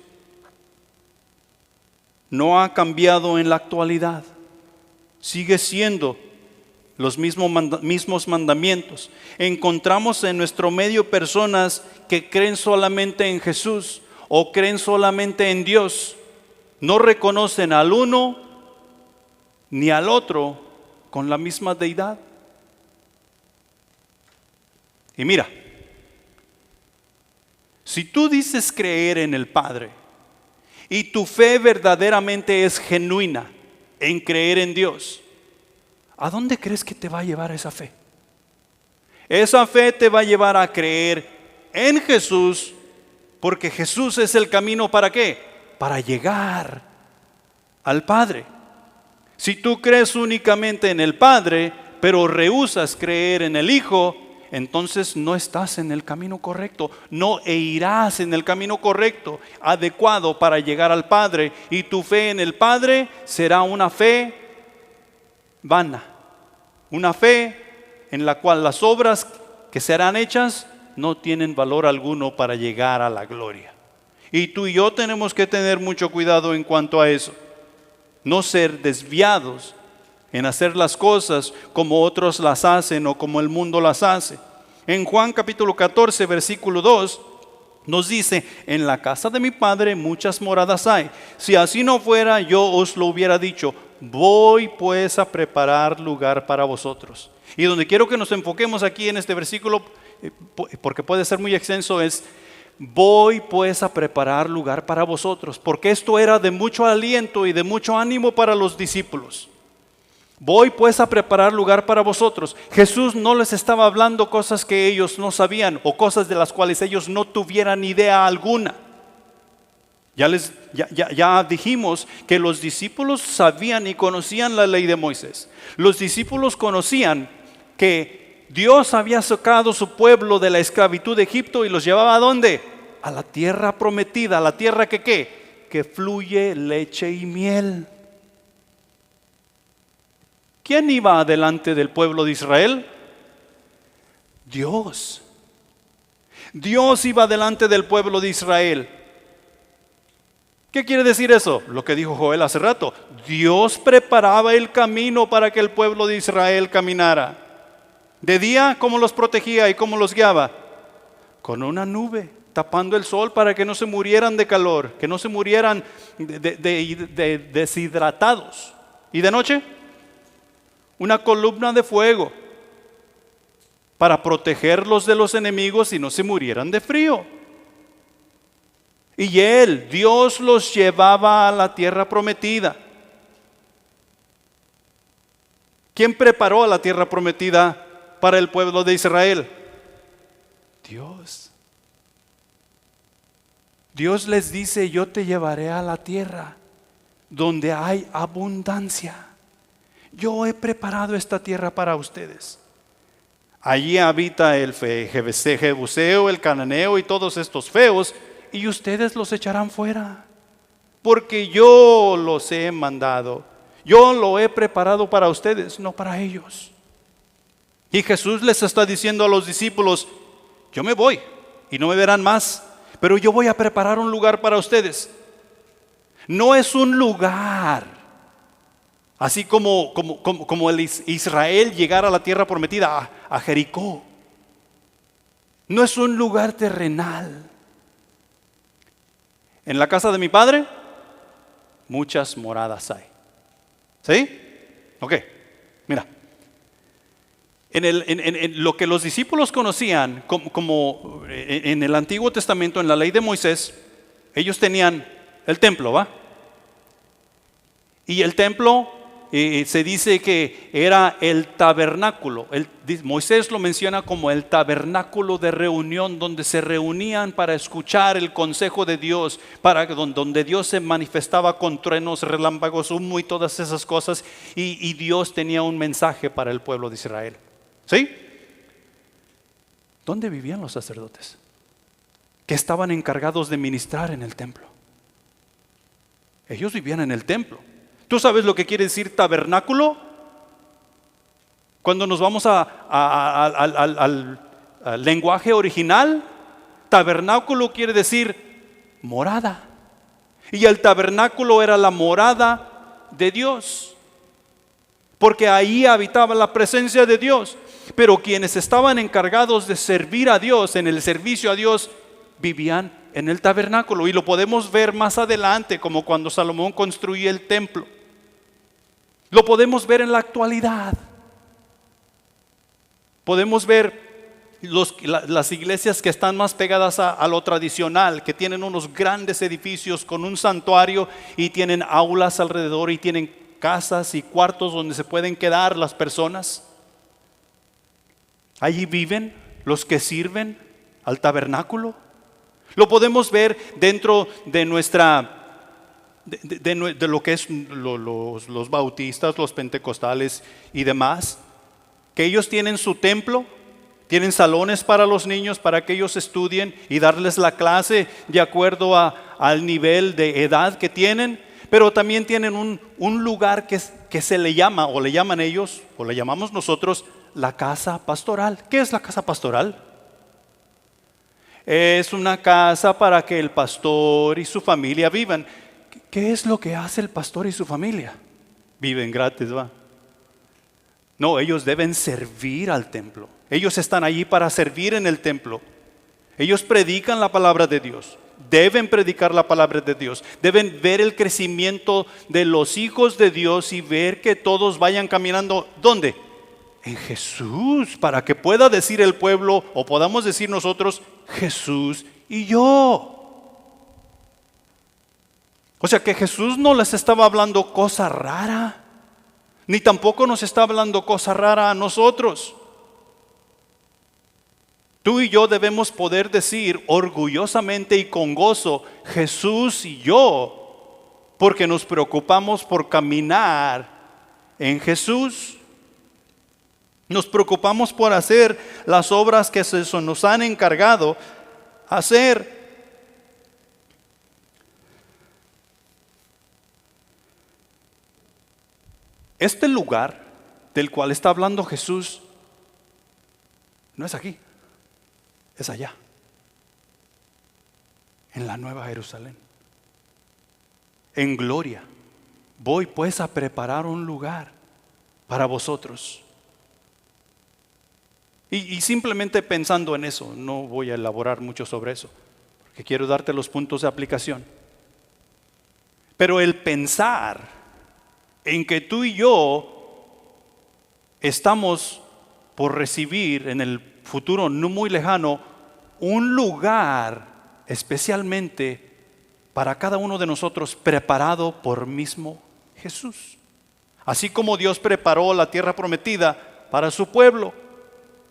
no ha cambiado en la actualidad. Sigue siendo los mismos mandamientos. Encontramos en nuestro medio personas que creen solamente en Jesús o creen solamente en Dios. No reconocen al uno ni al otro con la misma deidad. Y mira, si tú dices creer en el Padre y tu fe verdaderamente es genuina en creer en Dios, ¿a dónde crees que te va a llevar esa fe? Esa fe te va a llevar a creer en Jesús, porque Jesús es el camino. ¿Para qué? Para llegar al Padre. Si tú crees únicamente en el Padre, pero rehusas creer en el Hijo, entonces no estás en el camino correcto, no irás en el camino correcto, adecuado para llegar al Padre. Y tu fe en el Padre será una fe vana, una fe en la cual las obras que serán hechas no tienen valor alguno para llegar a la gloria. Y tú y yo tenemos que tener mucho cuidado en cuanto a eso, no ser desviados en hacer las cosas como otros las hacen o como el mundo las hace. En Juan capítulo 14 versículo 2 Nos dice, en la casa de mi Padre muchas moradas hay. Si así no fuera, yo os lo hubiera dicho. Voy pues a preparar lugar para vosotros. Y donde quiero que nos enfoquemos aquí en este versículo, porque puede ser muy extenso, es: voy pues a preparar lugar para vosotros. Porque esto era de mucho aliento y de mucho ánimo para los discípulos. Voy pues a preparar lugar para vosotros. Jesús no les estaba hablando cosas que ellos no sabían o cosas de las cuales ellos no tuvieran idea alguna. Ya dijimos que los discípulos sabían y conocían la ley de Moisés. Los discípulos conocían que Dios había sacado su pueblo de la esclavitud de Egipto y los llevaba ¿a dónde? A la tierra prometida, a la tierra que ¿qué? Que fluye leche y miel. ¿Quién iba adelante del pueblo de Israel? Dios. Dios iba delante del pueblo de Israel. ¿Qué quiere decir eso? Lo que dijo Joel hace rato. Dios preparaba el camino para que el pueblo de Israel caminara. De día, ¿cómo los protegía y cómo los guiaba? Con una nube, tapando el sol para que no se murieran de calor, que no se murieran de deshidratados. ¿Y de noche? Una columna de fuego para protegerlos de los enemigos y no se murieran de frío. Y Dios los llevaba a la tierra prometida. ¿Quién preparó a la tierra prometida para el pueblo de Israel? Dios. Dios les dice: yo te llevaré a la tierra donde hay abundancia. Yo he preparado esta tierra para ustedes. Allí habita el Jebuseo, el cananeo y todos estos feos, y ustedes los echarán fuera, porque yo los he mandado. Yo lo he preparado para ustedes, no para ellos. Y Jesús les está diciendo a los discípulos: yo me voy y no me verán más, pero yo voy a preparar un lugar para ustedes. No es un lugar así como el Israel llegar a la tierra prometida, a Jericó. No es un lugar terrenal. En la casa de mi Padre muchas moradas hay. ¿Sí? Ok, mira. En lo que los discípulos conocían como en el Antiguo Testamento, en la ley de Moisés, ellos tenían el templo, ¿va? Y el templo se dice que era el tabernáculo. Moisés lo menciona como el tabernáculo de reunión, donde se reunían para escuchar el consejo de Dios, donde Dios se manifestaba con truenos, relámpagos, humo y todas esas cosas, y Dios tenía un mensaje para el pueblo de Israel. ¿Sí? ¿Dónde vivían los sacerdotes? Que estaban encargados de ministrar en el templo. Ellos vivían en el templo. ¿Tú sabes lo que quiere decir tabernáculo? Cuando nos vamos al lenguaje original, tabernáculo quiere decir morada. Y el tabernáculo era la morada de Dios, porque ahí habitaba la presencia de Dios. Pero quienes estaban encargados de servir a Dios, en el servicio a Dios, vivían en el tabernáculo. Y lo podemos ver más adelante, como cuando Salomón construye el templo. Lo podemos ver en la actualidad. Podemos ver las iglesias que están más pegadas a lo tradicional, que tienen unos grandes edificios con un santuario y tienen aulas alrededor y tienen casas y cuartos donde se pueden quedar las personas. Allí viven los que sirven al tabernáculo. Lo podemos ver dentro de de lo que es los bautistas, los pentecostales y demás, que ellos tienen su templo, tienen salones para los niños para que ellos estudien y darles la clase de acuerdo al nivel de edad que tienen, pero también tienen un lugar que se le llama, o le llaman ellos, o le llamamos nosotros, la casa pastoral. ¿Qué es la casa pastoral? Es una casa para que el pastor y su familia vivan. ¿Qué es lo que hace el pastor y su familia? Viven gratis, ¿va? No, ellos deben servir al templo. Ellos están allí para servir en el templo. Ellos predican la palabra de Dios. Deben predicar la palabra de Dios. Deben ver el crecimiento de los hijos de Dios y ver que todos vayan caminando. ¿Dónde? En Jesús, para que pueda decir el pueblo, o podamos decir nosotros, Jesús y yo. O sea que Jesús no les estaba hablando cosa rara, ni tampoco nos está hablando cosa rara a nosotros. Tú y yo debemos poder decir orgullosamente y con gozo, Jesús y yo, porque nos preocupamos por caminar en Jesús. Nos preocupamos por hacer las obras que se nos han encargado hacer. Este lugar del cual está hablando Jesús no es aquí, es allá, en la Nueva Jerusalén, en gloria. Voy pues a preparar un lugar para vosotros. Y simplemente pensando en eso, no voy a elaborar mucho sobre eso, porque quiero darte los puntos de aplicación. Pero el pensar en que tú y yo estamos por recibir en el futuro no muy lejano un lugar especialmente para cada uno de nosotros preparado por mismo Jesús. Así como Dios preparó la tierra prometida para su pueblo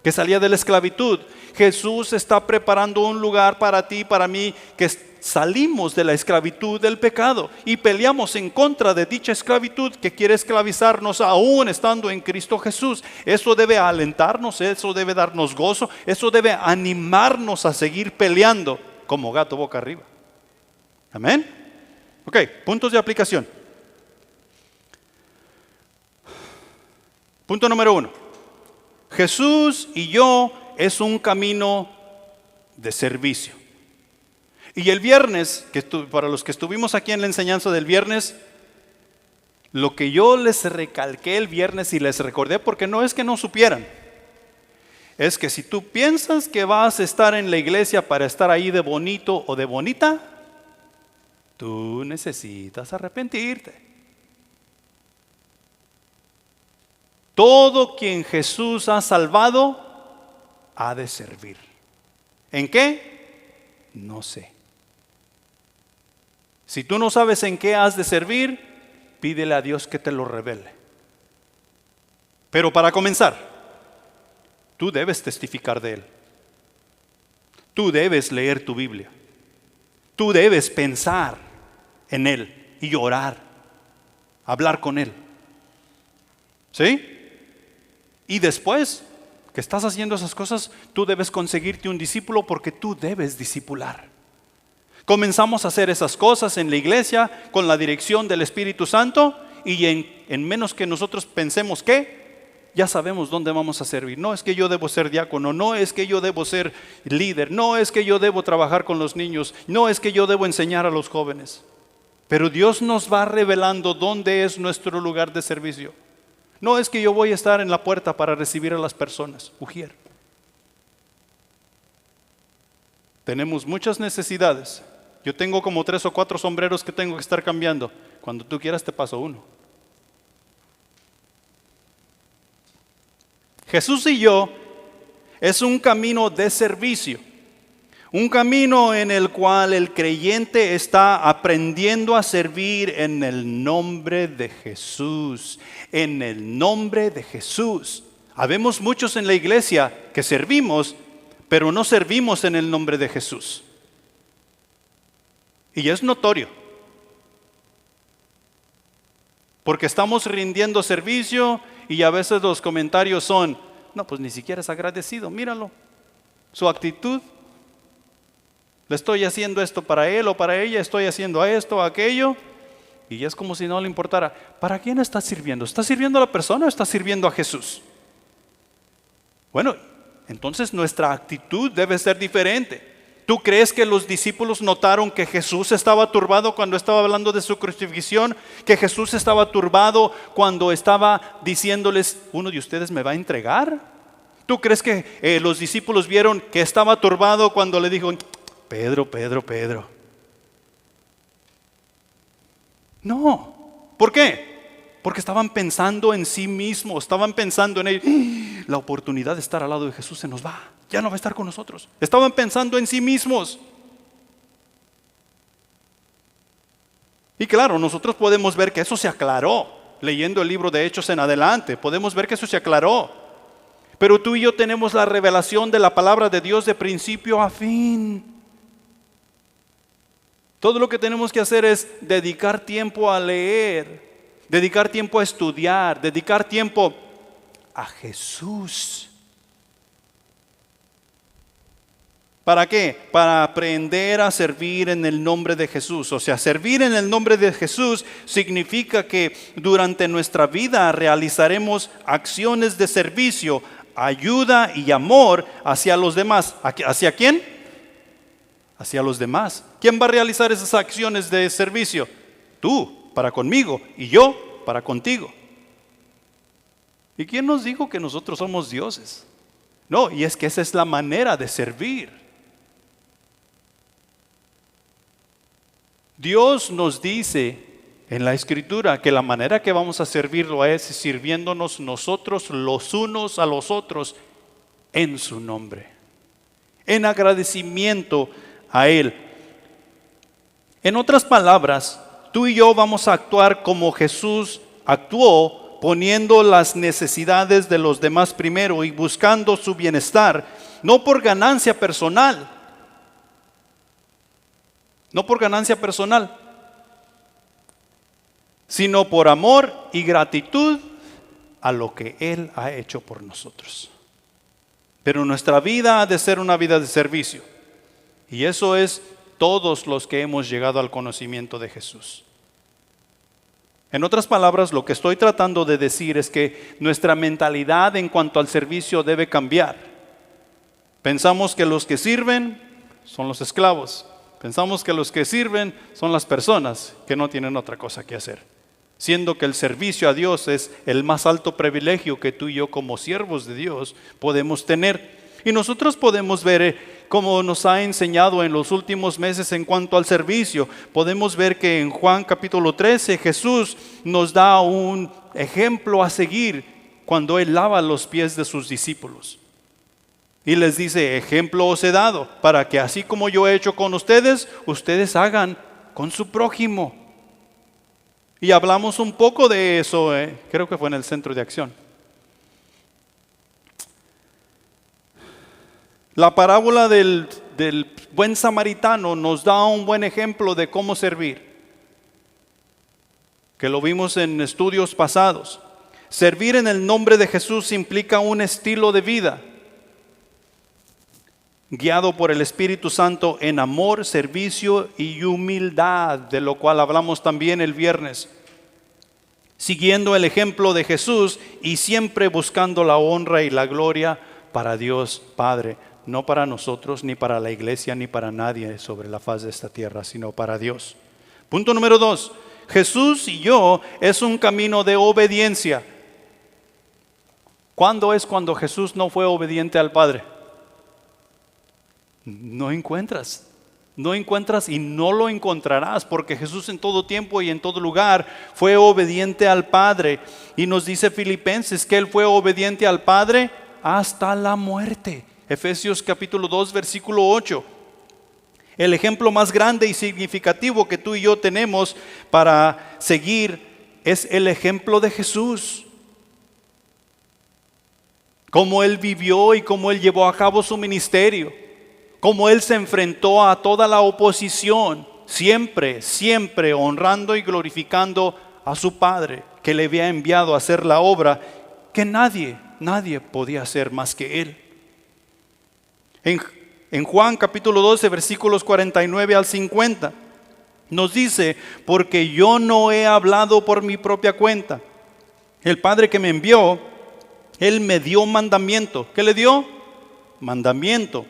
que salía de la esclavitud, Jesús está preparando un lugar para ti y para mí, que salimos de la esclavitud del pecado y peleamos en contra de dicha esclavitud que quiere esclavizarnos aún estando en Cristo Jesús. Eso debe alentarnos, eso debe darnos gozo, eso debe animarnos a seguir peleando como gato boca arriba. Amén. Ok, puntos de aplicación. Punto número 1. Jesús y yo es un camino de servicio. Y el viernes, para los que estuvimos aquí en la enseñanza del viernes, lo que yo les recalqué el viernes y les recordé, porque no es que no supieran, es que si tú piensas que vas a estar en la iglesia para estar ahí de bonito o de bonita, tú necesitas arrepentirte. Todo quien Jesús ha salvado ha de servir. ¿En qué? No sé. Si tú no sabes en qué has de servir, pídele a Dios que te lo revele. Pero para comenzar, tú debes testificar de Él. Tú debes leer tu Biblia. Tú debes pensar en Él y orar, hablar con Él. ¿Sí? Y después que estás haciendo esas cosas, tú debes conseguirte un discípulo, porque tú debes discipular. Comenzamos a hacer esas cosas en la iglesia con la dirección del Espíritu Santo, y en menos que nosotros pensemos que ya sabemos dónde vamos a servir. No es que yo debo ser diácono, no es que yo debo ser líder, no es que yo debo trabajar con los niños, no es que yo debo enseñar a los jóvenes. Pero Dios nos va revelando dónde es nuestro lugar de servicio. No es que yo voy a estar en la puerta para recibir a las personas. Ujier. Tenemos muchas necesidades. Yo tengo como 3 o 4 sombreros que tengo que estar cambiando. Cuando tú quieras te paso uno. Jesús y yo es un camino de servicio. Un camino en el cual el creyente está aprendiendo a servir en el nombre de Jesús. En el nombre de Jesús. Habemos muchos en la iglesia que servimos, pero no servimos en el nombre de Jesús. Y es notorio. Porque estamos rindiendo servicio y a veces los comentarios son, no, pues ni siquiera es agradecido, míralo. Su actitud. Le estoy haciendo esto para él o para ella, estoy haciendo esto o aquello, y es como si no le importara. ¿Para quién estás sirviendo? ¿Estás sirviendo a la persona o estás sirviendo a Jesús? Bueno, entonces nuestra actitud debe ser diferente. ¿Tú crees que los discípulos notaron que Jesús estaba turbado cuando estaba hablando de su crucifixión? ¿Que Jesús estaba turbado cuando estaba diciéndoles, uno de ustedes me va a entregar? ¿Tú crees que los discípulos vieron que estaba turbado cuando le dijo, Pedro, Pedro, Pedro? No. ¿Por qué? Porque estaban pensando en sí mismos, estaban pensando en ellos. La oportunidad de estar al lado de Jesús se nos va, ya no va a estar con nosotros. Estaban pensando en sí mismos. Y claro, nosotros podemos ver que eso se aclaró. Leyendo el libro de Hechos en adelante, podemos ver que eso se aclaró. Pero tú y yo tenemos la revelación de la palabra de Dios de principio a fin. Todo lo que tenemos que hacer es dedicar tiempo a leer, dedicar tiempo a estudiar, dedicar tiempo a Jesús. ¿Para qué? Para aprender a servir en el nombre de Jesús. O sea, servir en el nombre de Jesús significa que durante nuestra vida realizaremos acciones de servicio, ayuda y amor hacia los demás. ¿Hacia quién? Hacia los demás. ¿Quién va a realizar esas acciones de servicio? Tú, para conmigo, y yo, para contigo. ¿Y quién nos dijo que nosotros somos dioses? No, y es que esa es la manera de servir. Dios nos dice en la Escritura que la manera que vamos a servirlo es sirviéndonos nosotros los unos a los otros en su nombre, en agradecimiento a Él. En otras palabras, tú y yo vamos a actuar como Jesús actuó, poniendo las necesidades de los demás primero y buscando su bienestar, no por ganancia personal. No por ganancia personal, sino por amor y gratitud a lo que Él ha hecho por nosotros. Pero nuestra vida ha de ser una vida de servicio. Y eso es todos los que hemos llegado al conocimiento de Jesús. En otras palabras, lo que estoy tratando de decir es que nuestra mentalidad en cuanto al servicio debe cambiar. Pensamos que los que sirven son los esclavos. Pensamos que los que sirven son las personas que no tienen otra cosa que hacer, siendo que el servicio a Dios es el más alto privilegio que tú y yo como siervos de Dios podemos tener. Y nosotros podemos ver cómo nos ha enseñado en los últimos meses en cuanto al servicio. Podemos ver que en Juan capítulo 13 Jesús nos da un ejemplo a seguir cuando Él lava los pies de sus discípulos. Y les dice, ejemplo os he dado, para que así como yo he hecho con ustedes, ustedes hagan con su prójimo. Y hablamos un poco de eso, creo que fue en el centro de acción. La parábola del buen samaritano nos da un buen ejemplo de cómo servir, que lo vimos en estudios pasados. Servir en el nombre de Jesús implica un estilo de vida guiado por el Espíritu Santo en amor, servicio y humildad, de lo cual hablamos también el viernes. Siguiendo el ejemplo de Jesús y siempre buscando la honra y la gloria para Dios Padre, no para nosotros, ni para la iglesia, ni para nadie sobre la faz de esta tierra, sino para Dios. Punto número 2. Jesús y yo es un camino de obediencia. ¿Cuándo es cuando Jesús no fue obediente al Padre? No encuentras y no lo encontrarás, porque Jesús en todo tiempo y en todo lugar fue obediente al Padre. Y nos dice Filipenses que Él fue obediente al Padre hasta la muerte. Efesios capítulo 2 versículo 8. El ejemplo más grande y significativo que tú y yo tenemos para seguir es el ejemplo de Jesús. Cómo Él vivió y cómo Él llevó a cabo su ministerio. Cómo Él se enfrentó a toda la oposición, siempre honrando y glorificando a su Padre, que le había enviado a hacer la obra que nadie podía hacer más que Él. En Juan capítulo 12 versículos 49 al 50 nos dice, porque yo no he hablado por mi propia cuenta. El Padre que me envió, Él me dio mandamiento. ¿Qué le dio? Mandamiento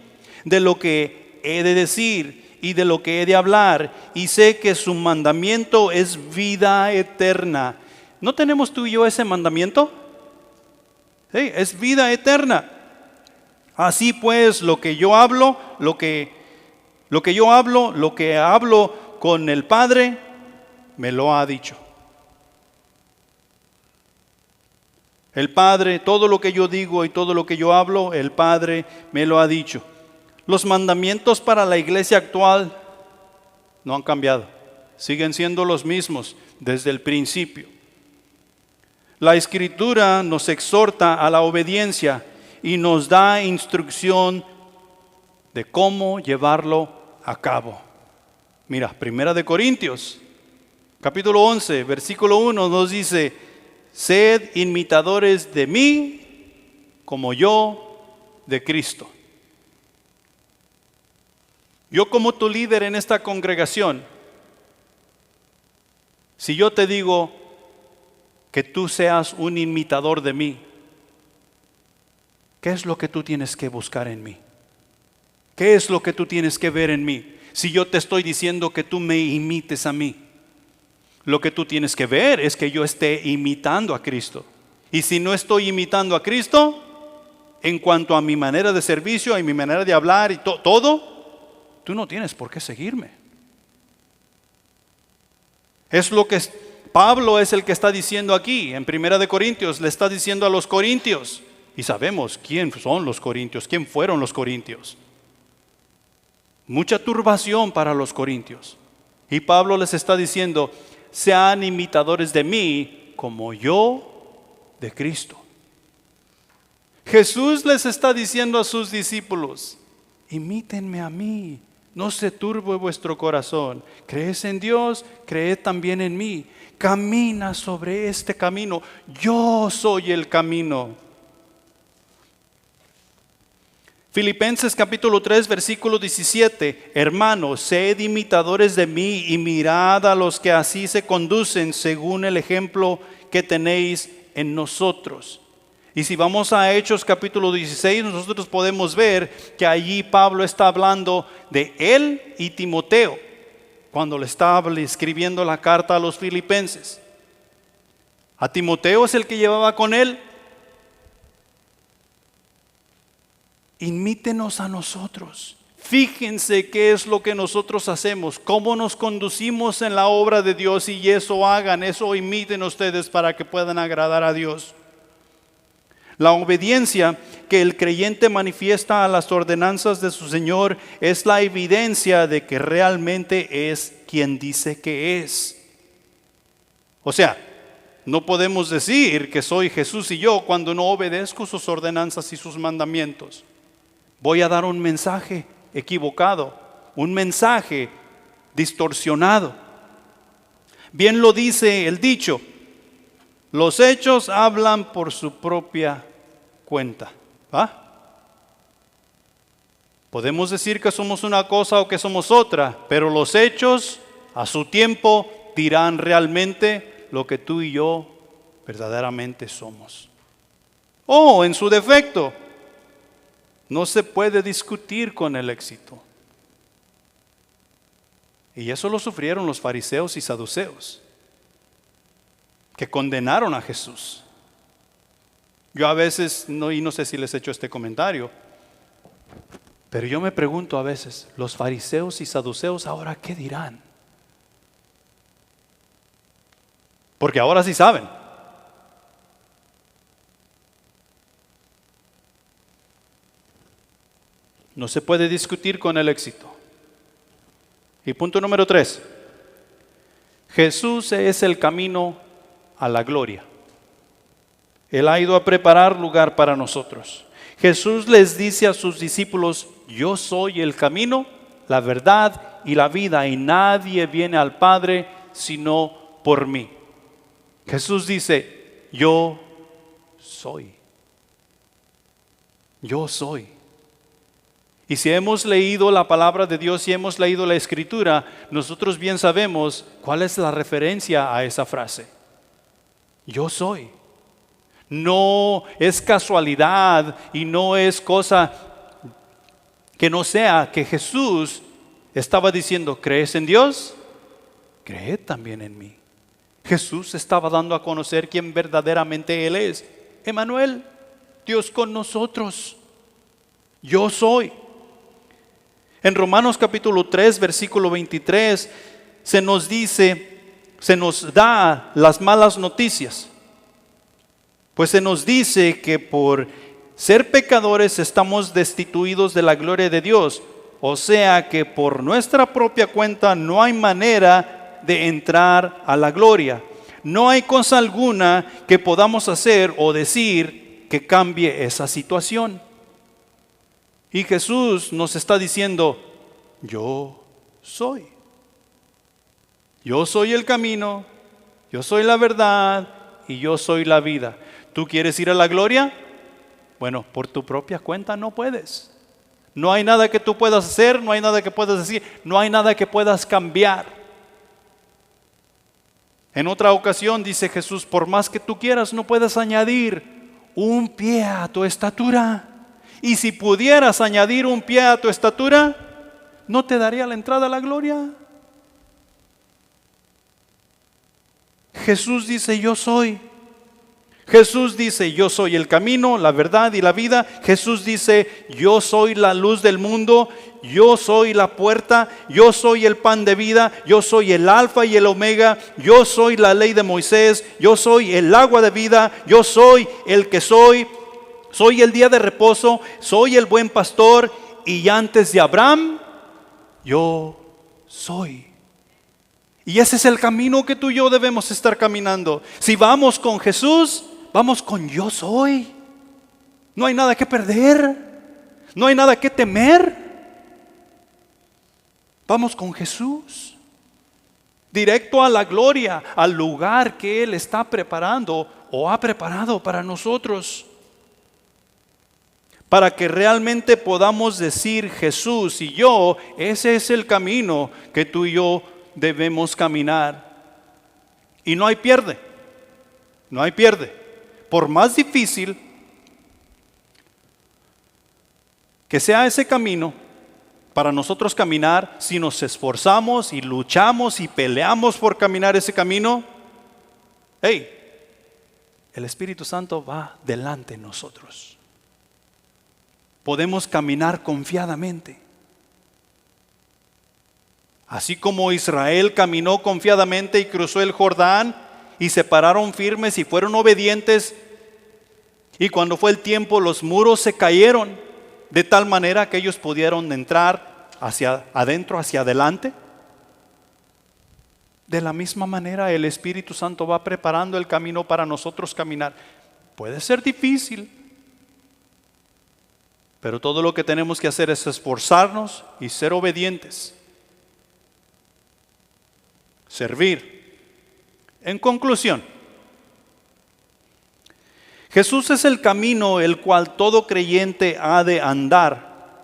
de lo que he de decir y de lo que he de hablar, y sé que su mandamiento es vida eterna. ¿No tenemos tú y yo ese mandamiento? Sí, es vida eterna. Así pues, lo que hablo con el Padre, me lo ha dicho. El Padre, todo lo que yo digo y todo lo que yo hablo, el Padre me lo ha dicho. Los mandamientos para la iglesia actual no han cambiado. Siguen siendo los mismos desde el principio. La Escritura nos exhorta a la obediencia y nos da instrucción de cómo llevarlo a cabo. Mira, 1 Corintios, capítulo 11, versículo 1 nos dice: sed imitadores de mí como yo de Cristo. Yo como tu líder en esta congregación, si yo te digo que tú seas un imitador de mí, ¿qué es lo que tú tienes que buscar en mí? ¿Qué es lo que tú tienes que ver en mí? Si yo te estoy diciendo que tú me imites a mí, lo que tú tienes que ver es que yo esté imitando a Cristo. Y si no estoy imitando a Cristo, en cuanto a mi manera de servicio, a mi manera de hablar y todo, tú no tienes por qué seguirme. Es lo que Pablo es el que está diciendo aquí. En 1 Corintios le está diciendo a los corintios. Y sabemos quién son los corintios, quién fueron los corintios. Mucha turbación para los corintios. Y Pablo les está diciendo: sean imitadores de mí como yo de Cristo. Jesús les está diciendo a sus discípulos: imítenme a mí, no se turbe vuestro corazón. ¿Crees en Dios? Creed también en mí. Camina sobre este camino. Yo soy el camino. Filipenses capítulo 3 versículo 17: hermanos, sed imitadores de mí y mirad a los que así se conducen según el ejemplo que tenéis en nosotros. Y si vamos a Hechos capítulo 16, nosotros podemos ver que allí Pablo está hablando de él y Timoteo, cuando le estaba escribiendo la carta a los filipenses. A Timoteo es el que llevaba con él. Imítenos a nosotros. Fíjense qué es lo que nosotros hacemos, cómo nos conducimos en la obra de Dios, y eso hagan, eso imiten ustedes para que puedan agradar a Dios. La obediencia que el creyente manifiesta a las ordenanzas de su Señor es la evidencia de que realmente es quien dice que es. O sea, no podemos decir que soy Jesús y yo cuando no obedezco sus ordenanzas y sus mandamientos. Voy a dar un mensaje equivocado, un mensaje distorsionado. Bien lo dice el dicho: los hechos hablan por su propia cuenta. Podemos decir que somos una cosa o que somos otra, pero los hechos a su tiempo dirán realmente lo que tú y yo verdaderamente somos. O en su defecto, no se puede discutir con el éxito. Y eso lo sufrieron los fariseos y saduceos, que condenaron a Jesús. Yo a veces, no sé si les he hecho este comentario, pero yo me pregunto a veces, los fariseos y saduceos ahora ¿qué dirán? Porque ahora sí saben. No se puede discutir con el éxito. Y punto número 3. Jesús es el camino a la gloria. Él ha ido a preparar lugar para nosotros. Jesús les dice a sus discípulos: yo soy el camino, la verdad y la vida, y nadie viene al Padre sino por mí. Jesús dice: yo soy. Yo soy. Y si hemos leído la palabra de Dios y hemos leído la Escritura, nosotros bien sabemos cuál es la referencia a esa frase. Yo soy. No es casualidad y no es cosa que no sea que Jesús estaba diciendo: ¿crees en Dios? Creed también en mí. Jesús estaba dando a conocer quién verdaderamente Él es. Emmanuel, Dios con nosotros. Yo soy. En Romanos capítulo 3, versículo 23, se nos dice, se nos da las malas noticias. Pues se nos dice que por ser pecadores estamos destituidos de la gloria de Dios. O sea que por nuestra propia cuenta no hay manera de entrar a la gloria. No hay cosa alguna que podamos hacer o decir que cambie esa situación. Y Jesús nos está diciendo, yo soy. Yo soy el camino, yo soy la verdad y yo soy la vida. ¿Tú quieres ir a la gloria? Bueno, por tu propia cuenta no puedes. No hay nada que tú puedas hacer, no hay nada que puedas decir, no hay nada que puedas cambiar. En otra ocasión dice Jesús, por más que tú quieras, no puedes añadir un pie a tu estatura. Y si pudieras añadir un pie a tu estatura, ¿no te daría la entrada a la gloria? Jesús dice, yo soy. Jesús dice, yo soy el camino, la verdad y la vida. Jesús dice, yo soy la luz del mundo, yo soy la puerta, yo soy el pan de vida, yo soy el alfa y el omega, yo soy la ley de Moisés, yo soy el agua de vida, yo soy el que soy el día de reposo, soy el buen pastor y antes de Abraham, yo soy. Y ese es el camino que tú y yo debemos estar caminando. Si vamos con Jesús, vamos con yo soy. No hay nada que perder, no hay nada que temer. Vamos con Jesús, directo a la gloria, al lugar que Él está preparando o ha preparado para nosotros. Para que realmente podamos decir Jesús y yo, ese es el camino que tú y yo debemos caminar. Y no hay pierde, no hay pierde. Por más difícil que sea ese camino, para nosotros caminar, si nos esforzamos y luchamos y peleamos por caminar ese camino, el Espíritu Santo va delante de nosotros. Podemos caminar confiadamente. Así como Israel caminó confiadamente y cruzó el Jordán y se pararon firmes y fueron obedientes, y cuando fue el tiempo los muros se cayeron de tal manera que ellos pudieron entrar hacia adentro, hacia adelante. De la misma manera el Espíritu Santo va preparando el camino para nosotros caminar. Puede ser difícil, pero todo lo que tenemos que hacer es esforzarnos y ser obedientes. Servir. En conclusión, Jesús es el camino el cual todo creyente ha de andar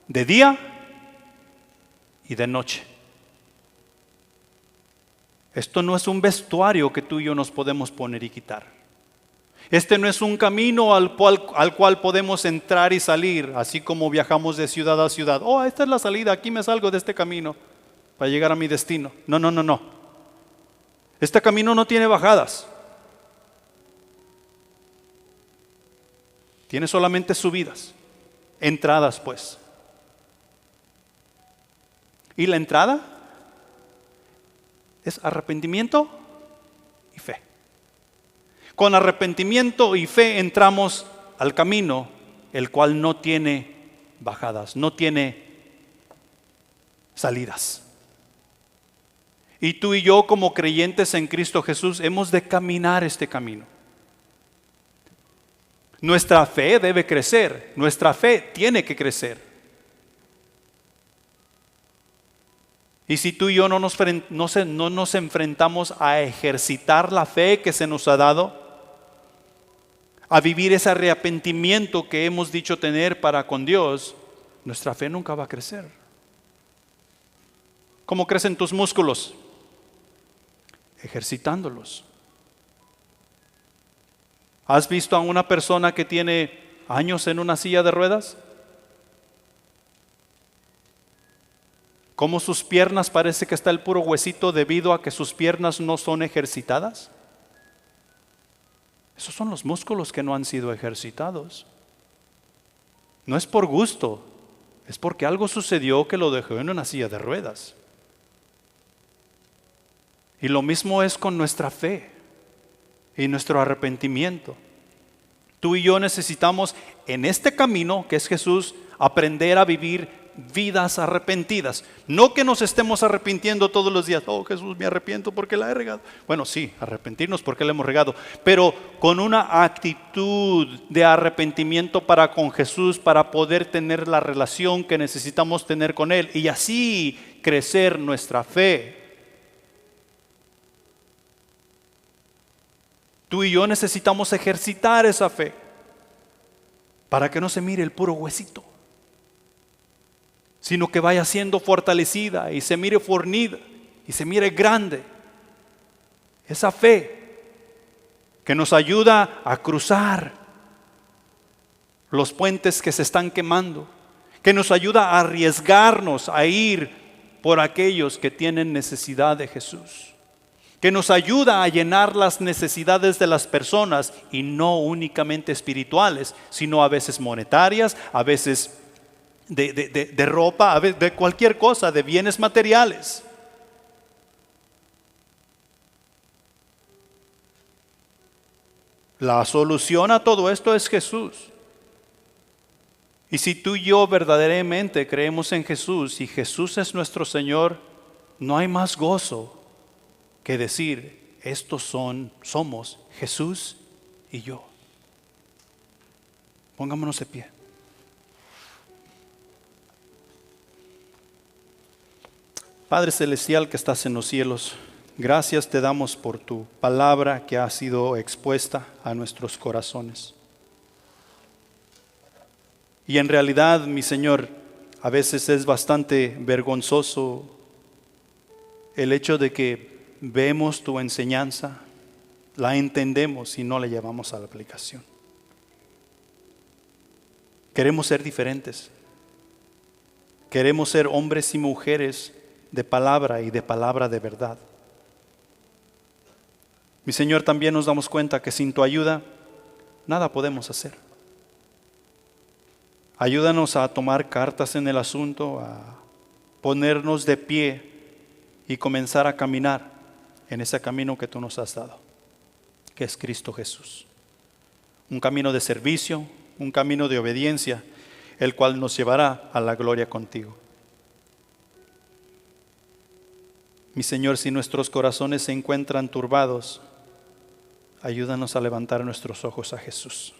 de día y de noche. Esto no es un vestuario que tú y yo nos podemos poner y quitar. Este no es un camino al cual podemos entrar y salir, así como viajamos de ciudad a ciudad. Esta es la salida, aquí me salgo de este camino para llegar a mi destino. No. Este camino no tiene bajadas. Tiene solamente subidas, entradas pues. ¿Y la entrada? Es arrepentimiento y fe. Con arrepentimiento y fe entramos al camino, el cual no tiene bajadas, no tiene salidas. Y tú y yo como creyentes en Cristo Jesús hemos de caminar este camino. Nuestra fe debe crecer, nuestra fe tiene que crecer. Y si tú y yo no nos enfrentamos a ejercitar la fe que se nos ha dado, a vivir ese arrepentimiento que hemos dicho tener para con Dios, nuestra fe nunca va a crecer. ¿Cómo crecen tus músculos? Ejercitándolos. ¿Has visto a una persona que tiene años en una silla de ruedas? ¿Cómo sus piernas parece que está el puro huesito debido a que sus piernas no son ejercitadas? Esos son los músculos que no han sido ejercitados. No es por gusto, es porque algo sucedió que lo dejó en una silla de ruedas. Y lo mismo es con nuestra fe y nuestro arrepentimiento. Tú y yo necesitamos en este camino que es Jesús aprender a vivir vidas arrepentidas. No que nos estemos arrepintiendo todos los días. Oh, Jesús, me arrepiento porque la he regado. Bueno, sí, arrepentirnos porque la hemos regado, pero con una actitud de arrepentimiento para con Jesús, para poder tener la relación que necesitamos tener con Él y así crecer nuestra fe. Tú y yo necesitamos ejercitar esa fe para que no se mire el puro huesito, sino que vaya siendo fortalecida y se mire fornida y se mire grande. Esa fe que nos ayuda a cruzar los puentes que se están quemando, que nos ayuda a arriesgarnos a ir por aquellos que tienen necesidad de Jesús, que nos ayuda a llenar las necesidades de las personas y no únicamente espirituales, sino a veces monetarias, a veces de ropa, a veces de cualquier cosa, de bienes materiales. La solución a todo esto es Jesús. Y si tú y yo verdaderamente creemos en Jesús y Jesús es nuestro Señor, no hay más gozo que decir, somos Jesús y yo. Pongámonos de pie. Padre Celestial que estás en los cielos, gracias te damos por tu palabra que ha sido expuesta a nuestros corazones. Y en realidad, mi Señor, a veces es bastante vergonzoso el hecho de que vemos tu enseñanza, la entendemos y no la llevamos a la aplicación. Queremos ser diferentes. Queremos ser hombres y mujeres de palabra y de palabra de verdad. Mi Señor, también nos damos cuenta que sin tu ayuda nada podemos hacer. Ayúdanos a tomar cartas en el asunto, a ponernos de pie y comenzar a caminar en ese camino que tú nos has dado, que es Cristo Jesús. Un camino de servicio, un camino de obediencia, el cual nos llevará a la gloria contigo. Mi Señor, si nuestros corazones se encuentran turbados, ayúdanos a levantar nuestros ojos a Jesús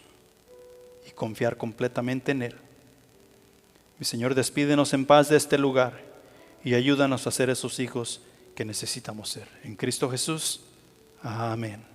y confiar completamente en Él. Mi Señor, despídenos en paz de este lugar y ayúdanos a ser esos hijos que necesitamos ser. En Cristo Jesús, amén.